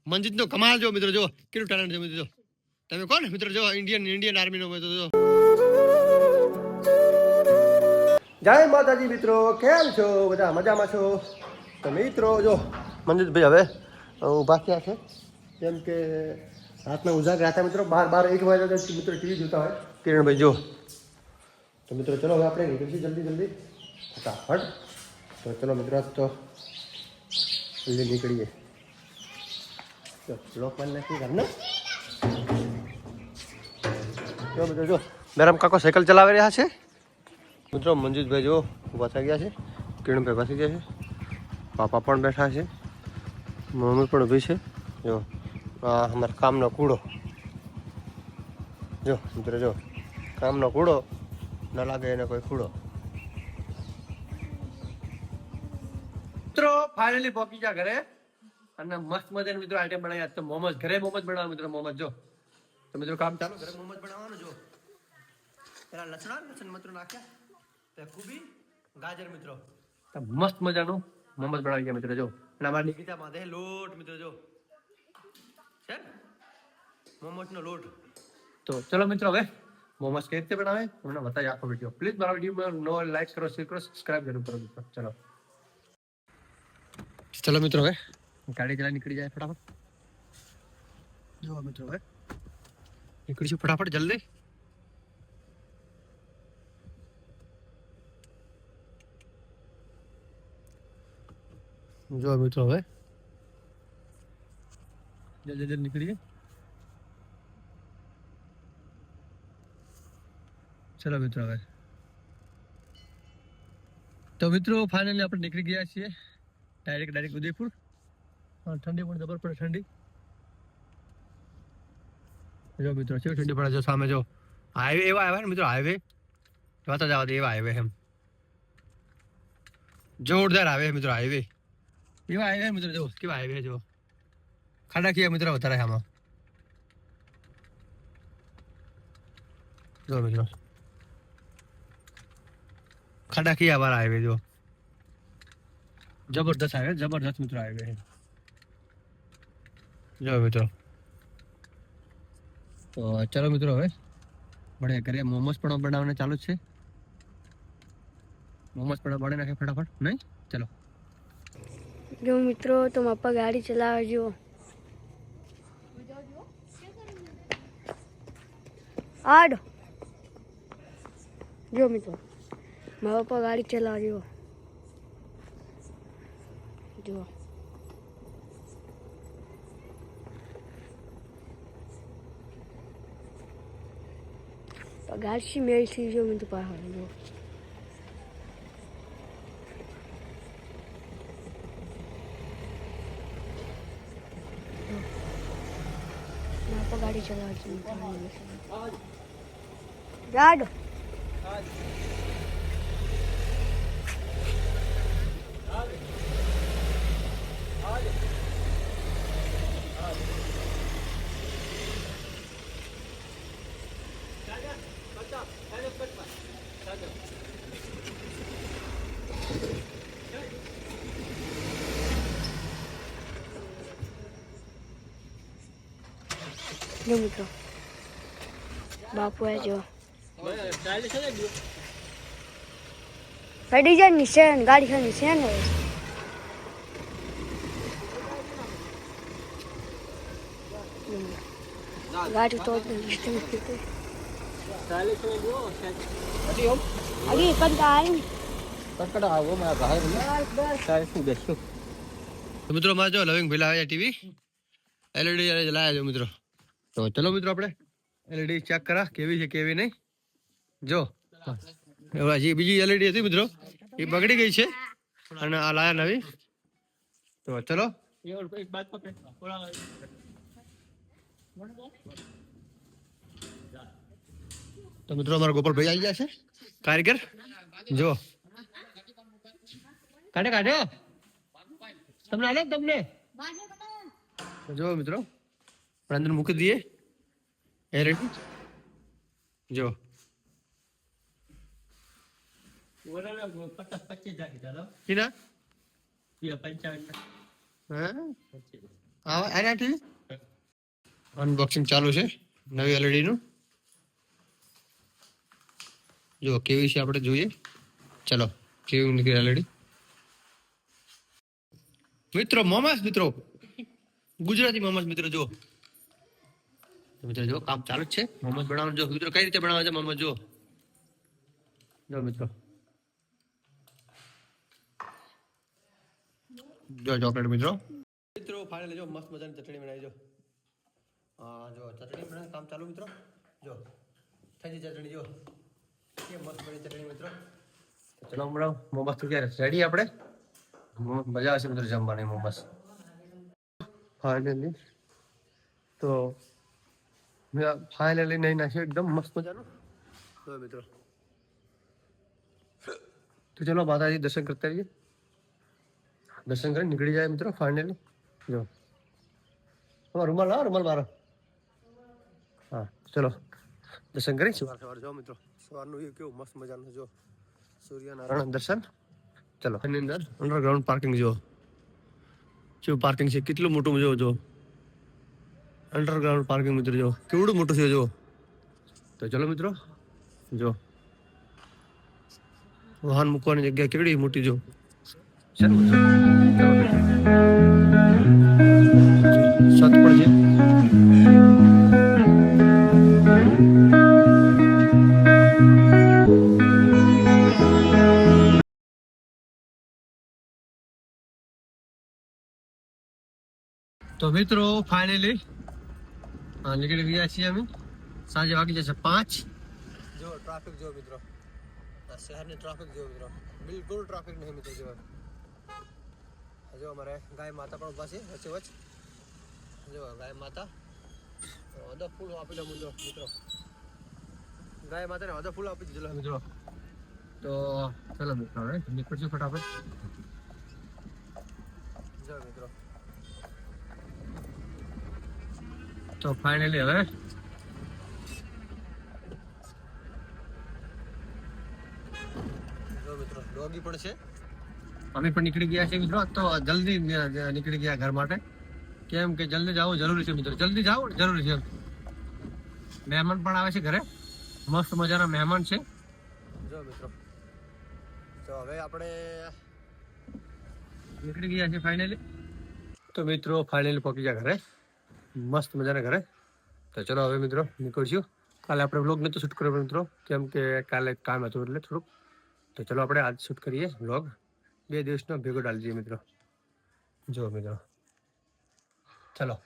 મંજીતનો કમાલ જો મિત્રો જો કેટલું ટેલેન્ટ છે મિત્રો જો તમે કોણ મિત્રો જો ઇન્ડિયન આર્મીનો મિત્રો જો જય માતાજી મિત્રો કેમ છો બધા મજામાં છો તો મિત્રો જો મંજીતભાઈ હવે ઊભા થયા છે કેમ કે રાતના ઉજાગરા હતા મિત્રો 12 વાગ્યા મિત્રો ટીવી જોતા હોય કિરણભાઈ જો તો મિત્રો ચલો હવે આપણે નીકળીશું જલ્દી ફટાફટ તો ચલો મિત્રો તો જલ્દી નીકળીએ તો લોક મારી નાખી ઘરને જો મિત્રો જો મેરામ કાકો સાયકલ ચલાવી રહ્યા છે મિત્રો મંજીતભાઈ જો ઊભા થઈ ગયા છે કિરણભાઈ બેસી ગયા છે પાપા પણ બેઠા છે મમ્મી પણ ઊભી છે જો આ અમારા કામનો કૂડો જો મિત્રો જો કામનો કૂડો ન લાગે એને કોઈ કૂડો મિત્રો ફાઇનલી પહોંચી ગયા ઘરે અને મસ્ત મજાની મિત્રો આઈટમ બનાવી આજ તો મોમોસ ઘરે મોમોસ બનાવવા મિત્રો મોમોસ જો તો મિત્રો કામ ચાલુ ઘરે મોમોસ બનાવવાનું જો પેલા લસણ મિત્રો નાખ્યા તો કુબી ગાજર મિત્રો તો મસ્ત મજાનું મોમોસ બનાવી ગયા મિત્રો જો અને અમારા નિકિતા માથે લોટ મિત્રો જો છે મોમોસનો લોટ તો ચલો મિત્રો હવે મોમોસ કેવી રીતે બનાવે તમને બતાવી આખો વિડીયો પ્લીઝ મારા વિડીયોમાં નો લાઈક કરો શેર કરો સબસ્ક્રાઇબ જરૂર કરો મિત્રો ચલો મિત્રો હવે ગાડી ચલા નીકળી જાય ફટાફટ જો મિત્રો હવે નીકળીશું ફટાફટ જલ્દી જો મિત્રો હવે જલ્દી નીકળીએ ચલો મિત્રો હવે તો મિત્રો ફાઇનલી આપણે નીકળી ગયા છીએ ડાયરેક્ટ ઉદયપુર ઠંડી પણ જબર પડે ઠંડી જો મિત્રો કેવી ઠંડી પડે જો સામે જો હાઈવે એવા આવ્યા ને મિત્રો હાઈવે જોતા જવા દે એવા હાઈવે એમ જોરદાર હાઈવે મિત્રો હાઈવે એવા હાઈવે મિત્રો જો કેવા હાઈવે જો ખાડાકીયા મિત્રો વધારે આમાં જો મિત્રો ખાડાકીયા વાળા હાઈવે જો જબરદસ્ત હાઈવે જબરદસ્ત મિત્રો હાઈવે જો મિત્રો તો ચલો મિત્રો હવે મળે ઘરે મોમોસ પણ બનાવવાના ચાલુ છે મોમોસ પણ બનાવી નાખે ફટાફટ નહીં ચલો જો મિત્રો તો પપ્પા ગાડી ચલાવે જો આડ જો મિત્રો મારા પપ્પા ગાડી ચલાવે જો ગાડી મેળ થી જો મિત્રો પાછળ જો મારા ગાડી ચલાવે છે ગાડ જો મિત્રો બાપુ જો ગાડી જાય નિશાન ગાડી છે નિશાન ગાડી તો અરે મિત્રો માં જો લવિંગ ભીલા આવ્યા ટીવી એલઈડી જલાયા જો મિત્રો તો ચલો મિત્રો આપણે એલઈડી ચેક કરા કેવી છે કેવી નહીં જો હજી બીજી એલઈડી હતી મિત્રો એ બગડી ગઈ છે અને આ લાયા નવી તો ચલો તો મિત્રો અમારા ગોપાલ ભાઈ આવી ગયા છે કારીગર જો કાઢે તમને આલે તમને જો મિત્રો અંદર મૂકી દઈએ એલઈડી જો किना 55 हाँ હા અરે ટીવી અનબોક્સિંગ ચાલુ છે નવી એલઈડી નું. જો કેવી છે આપણે જોઈએ. ચલો કેવી નીકળી એલઈડી. મિત્રો મોમસ મિત્રો ગુજરાતી મોમસ મિત્રો જો. મિત્રો જો કામ ચાલુ જ છે મોમસ બનાવવાનું. જો મિત્રો કઈ રીતે બનાવે છે મોમસ જો. જો મિત્રો જો ચોકલેટ મિત્રો. મિત્રો ફાઇનલી જો મસ્ત મજાની ચટણી બનાવી જો. હા જો ચટણી બનાવે કામ ચાલુ મિત્રો. જો થઈ ગઈ ચટણી જો. કે મસ્ત બની ચટણી મિત્રો. ચલો હમણાં મોમસ તો ક્યારે રેડી આપણે. મજા આવશે મિત્રો જમવાની મોમસ. ફાઇનલી તો ફાઇનલી નહીં નાખ્યું એકદમ મસ્ત મજાનું. તો મિત્રો તો ચલો માતાજી દર્શન કરતા રહીએ. દર્શન કરી નીકળી જાય મિત્રો ફાઇનલી. જો રૂમાલ હા રૂમાલ મારો. હા ચલો દર્શન કરી સવાર સવાર જો મિત્રો. સવારનું એ કેવું મસ્ત મજાનું જો સૂર્યનારાયણ દર્શન. ચલો એની અંદર અંડરગ્રાઉન્ડ પાર્કિંગ જો. શું પાર્કિંગ છે કેટલું મોટું જો. અંડરગ્રાઉન્ડ પાર્કિંગ મિત્રો જો કેવડું મોટું છે જો. તો ચલો મિત્રો જો વાહન મૂકવાની જગ્યા કેવડી મોટી જો. છત પણ છે. તો મિત્રો ફાઇનલી નીકળી ગયા છીએ અમે. સાંજે વાગી જશે 5. જો ટ્રાફિક જો મિત્રો. શહેરની ટ્રાફિક જો મિત્રો. બિલકુલ ટ્રાફિક નહીં મિત્રો જો. જો અમારે ગાય માતા પણ ઉભા છે વચ્ચે વચ્ચ. જો ગાય માતા અડધો ફૂલ આપી દો મિત્રો. ગાય માતાને અડધો ફૂલ આપી દીધો મિત્રો. તો ચલો મિત્રો હવે નીકળશું ફટાફટ. જો મિત્રો તો ફાઇનલી હવે જો મિત્રો ડોગી પણ છે. અમે પણ નીકળી ગયા છે મિત્રો. તો જલ્દી નીકળી ગયા ઘર માટે. કેમ કે જલ્દી જવું જરૂરી છે મિત્રો. જલ્દી જાવ જરૂરી છે. મહેમાન પણ આવે છે ઘરે. મસ્ત મજાના મહેમાન છે જો મિત્રો. તો હવે આપણે નીકળી ગયા છે ફાઇનલી. તો મિત્રો ફાઇનલી પહોંચી ગયા ઘરે. મસ્ત મજાના ઘરે. તો ચલો હવે મિત્રો નીકળશું. કાલે આપણે વ્લોગ નતો શૂટ કર્યો મિત્રો કેમ કે કાલે કામ હતું એટલે થોડુંક. તો ચલો આપણે આજ શૂટ કરીએ વ્લોગ. 2 દિવસનો ભેગો ડાલી દઈએ મિત્રો. જો મિત્રો ચલો.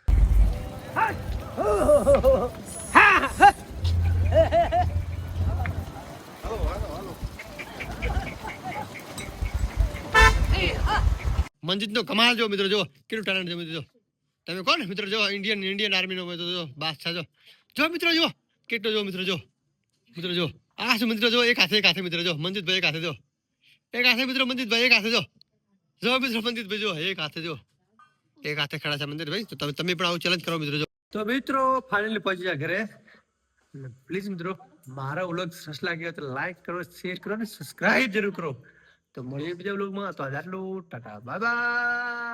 મનજીત નો કમાલ જો મિત્રો. જો કેટલું ટેલેન્ટ છે મિત્રો. તમે કોણ મિત્રો જો ઇન્ડિયન આર્મી નો જો બાદશાહ જો મિત્રો જો કેટલો જો મિત્રો જો. મિત્રો જો આ શું મિત્રો જો એક હાથે મિત્રો જો મનજીતભાઈ એક હાથે જો. એક હાથે મિત્રો મનજીતભાઈ એક હાથે જો. જો મિત્રો મનજીતભાઈ જો એક હાથે જો. એક હાથે ખડા છે મંદિરભાઈ. તો તમે પણ આવું ચેલેન્જ કરો મિત્રો જો. તો મિત્રો ફાઇનલી પહોંચી ગયા ઘરે. પ્લીઝ મિત્રો મારા વ્લોગ સરસ લાગ્યો તો લાઈક કરો, શેર કરો અને સબસ્ક્રાઇબ જરૂર કરો. તો મળીએ બીજા વ્લોગમાં. તો આટલું ટાટા બાય બાય.